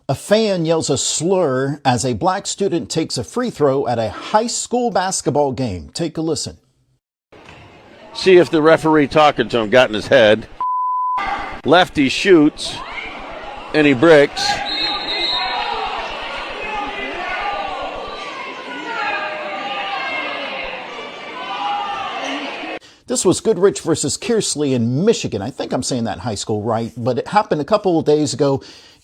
A fan yells a slur as a black student takes a free throw at a high school basketball game. Take a listen. See if the referee talking to him got in his head. Lefty shoots, and he bricks. This was Goodrich versus Kearsley in Michigan. I think I'm saying that high school right, but it happened a couple of days ago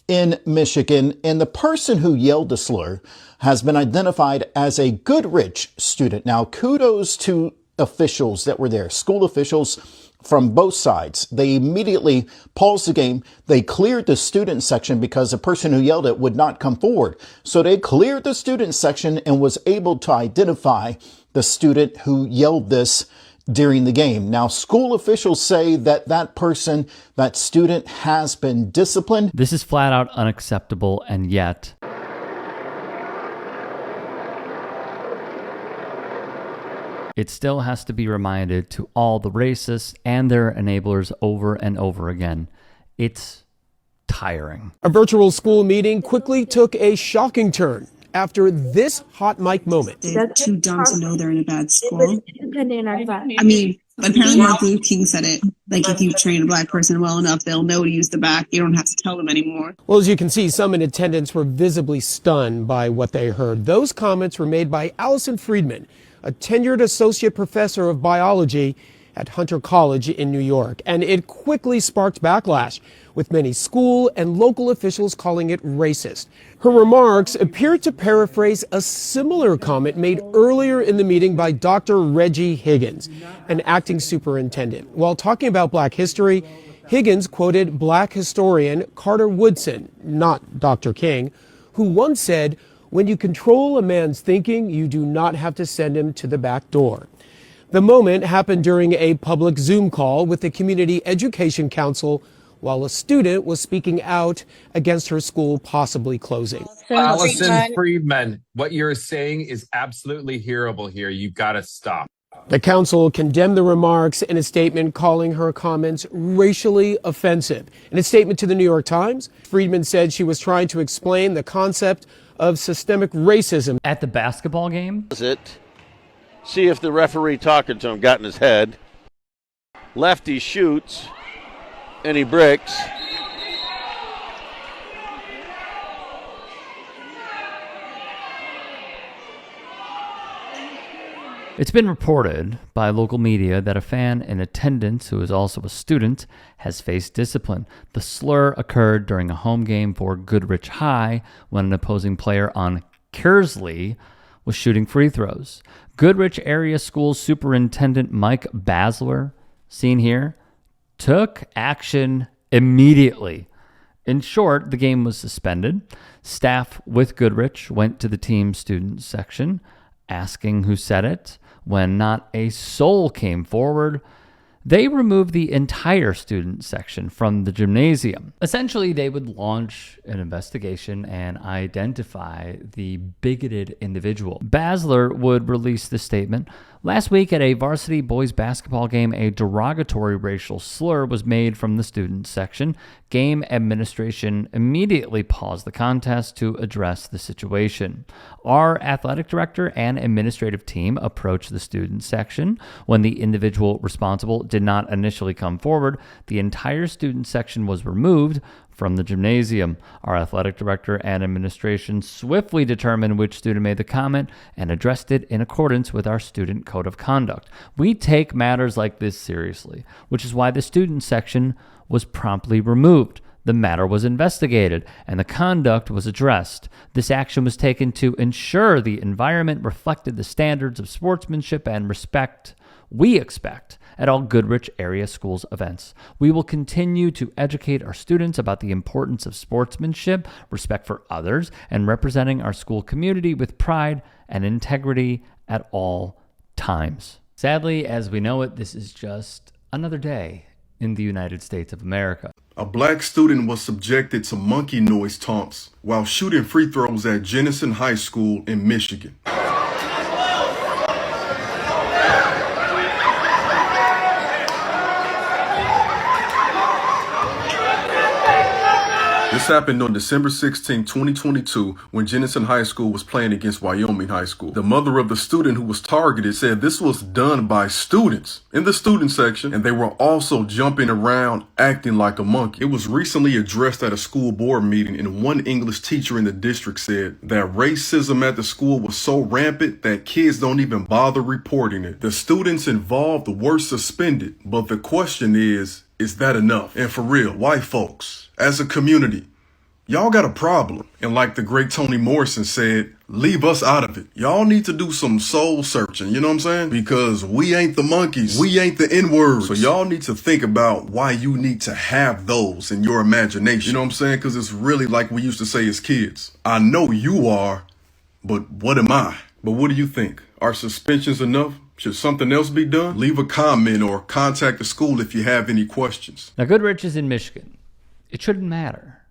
in Michigan, and the person who yelled the slur has been identified as a Goodrich student. Now, kudos to officials that were there, school officials from both sides. They immediately paused the game. They cleared the student section because the person who yelled it would not come forward. So they cleared the student section and was able to identify the student who yelled this during the game. Now, school officials say that that student has been disciplined. This is flat out unacceptable, and yet it still has to be reminded to all the racists and their enablers over and over again. It's tiring. A virtual school meeting quickly took a shocking turn after this hot mic moment. They're too dumb to know they're in a bad school. I mean, apparently Martin Luther King said it. Like, if you train a black person well enough, they'll know to use the back. You don't have to tell them anymore. Well, as you can see, some in attendance were visibly stunned by what they heard. Those comments were made by Allison Friedman, a tenured associate professor of biology at Hunter College in New York. And it quickly sparked backlash, with many school and local officials calling it racist. Her remarks appeared to paraphrase a similar comment made earlier in the meeting by Dr. Reggie Higgins, an acting superintendent. While talking about black history, Higgins quoted black historian Carter Woodson, not Dr. King, who once said, "When you control a man's thinking, you do not have to send him to the back door." The moment happened during a public Zoom call with the Community Education Council while a student was speaking out against her school possibly closing. Allison Friedman, what you're saying is absolutely hearable here. You've got to stop. The council condemned the remarks in a statement, calling her comments racially offensive. In a statement to the New York Times, Friedman said she was trying to explain the concept of systemic racism. At the basketball game? See if the referee talking to him got in his head. Lefty shoots, and he bricks. It's been reported by local media that a fan in attendance who is also a student has faced discipline. The slur occurred during a home game for Goodrich High when an opposing player on Kearsley was shooting free throws. Goodrich Area School Superintendent Mike Basler, seen here, took action immediately. In short, the game was suspended. Staff with Goodrich went to the team student section, asking who said it. When not a soul came forward, they removed the entire student section from the gymnasium. Essentially, they would launch an investigation and identify the bigoted individual. Basler would release the statement. Last week at a varsity boys basketball game, a derogatory racial slur was made from the student section. Game administration immediately paused the contest to address the situation. Our athletic director and administrative team approached the student section. When the individual responsible did not initially come forward, the entire student section was removed from the gymnasium. Our athletic director and administration swiftly determined which student made the comment and addressed it in accordance with our student code of conduct. We take matters like this seriously, which is why the student section was promptly removed. The matter was investigated and the conduct was addressed. This action was taken to ensure the environment reflected the standards of sportsmanship and respect we expect at all Goodrich area schools events. We will continue to educate our students about the importance of sportsmanship, respect for others, and representing our school community with pride and integrity at all times. Sadly, as we know it, this is just another day in the United States of America. A black student was subjected to monkey noise taunts while shooting free throws at Jenison High School in Michigan. This happened on December 16, 2022, when Jenison High School was playing against Wyoming High School. The mother of the student who was targeted said this was done by students in the student section, and they were also jumping around, acting like a monkey. It was recently addressed at a school board meeting, and one English teacher in the district said that racism at the school was so rampant that kids don't even bother reporting it. The students involved were suspended, but the question is that enough? And for real, white folks, as a community, y'all got a problem. And like the great Toni Morrison said, leave us out of it. Y'all need to do some soul searching, you know what I'm saying? Because we ain't the monkeys. We ain't the N-words. So y'all need to think about why you need to have those in your imagination. You know what I'm saying? Because it's really like we used to say as kids. I know you are, but what am I? But what do you think? Are suspensions enough? Should something else be done? Leave a comment or contact the school if you have any questions. Now, Goodrich is in Michigan. It shouldn't matter.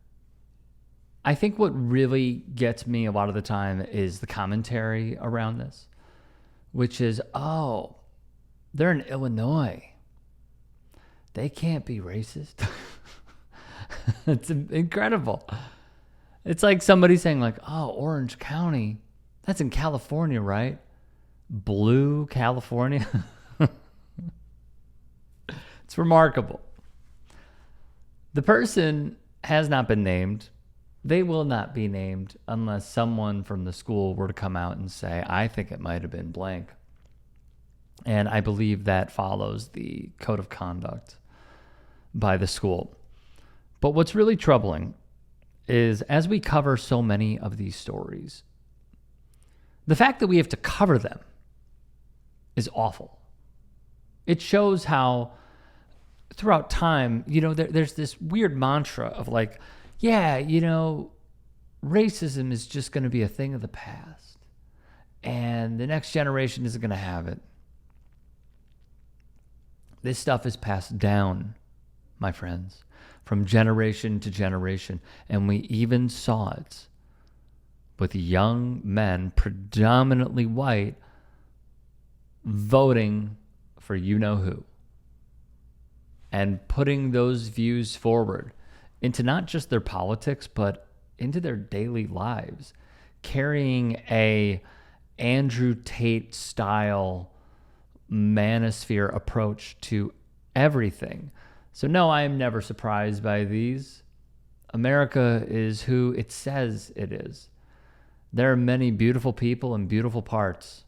I think what really gets me a lot of the time is the commentary around this, which is, oh, they're in Illinois. They can't be racist. It's incredible. It's like somebody saying like, oh, Orange County, that's in California, right? Blue California. It's remarkable. The person has not been named. They will not be named unless someone from the school were to come out and say, I think it might have been blank. And I believe that follows the code of conduct by the school. But what's really troubling is as we cover so many of these stories, the fact that we have to cover them is awful. It shows how throughout time, there's this weird mantra of like, yeah, racism is just going to be a thing of the past and the next generation isn't going to have it. This stuff is passed down, my friends, from generation to generation. And we even saw it with young men, predominantly white, voting for you-know-who and putting those views forward into not just their politics, but into their daily lives, carrying a Andrew Tate style manosphere approach to everything. So no, I am never surprised by these. America is who it says it is. There are many beautiful people and beautiful parts,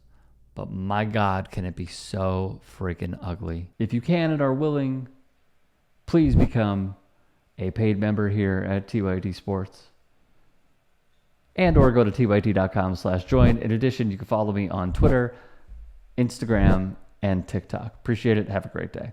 but my God, can it be so freaking ugly. If you can and are willing, please become a paid member here at TYT Sports. And or go to tyt.com/join. In addition, you can follow me on Twitter, Instagram, and TikTok. Appreciate it. Have a great day.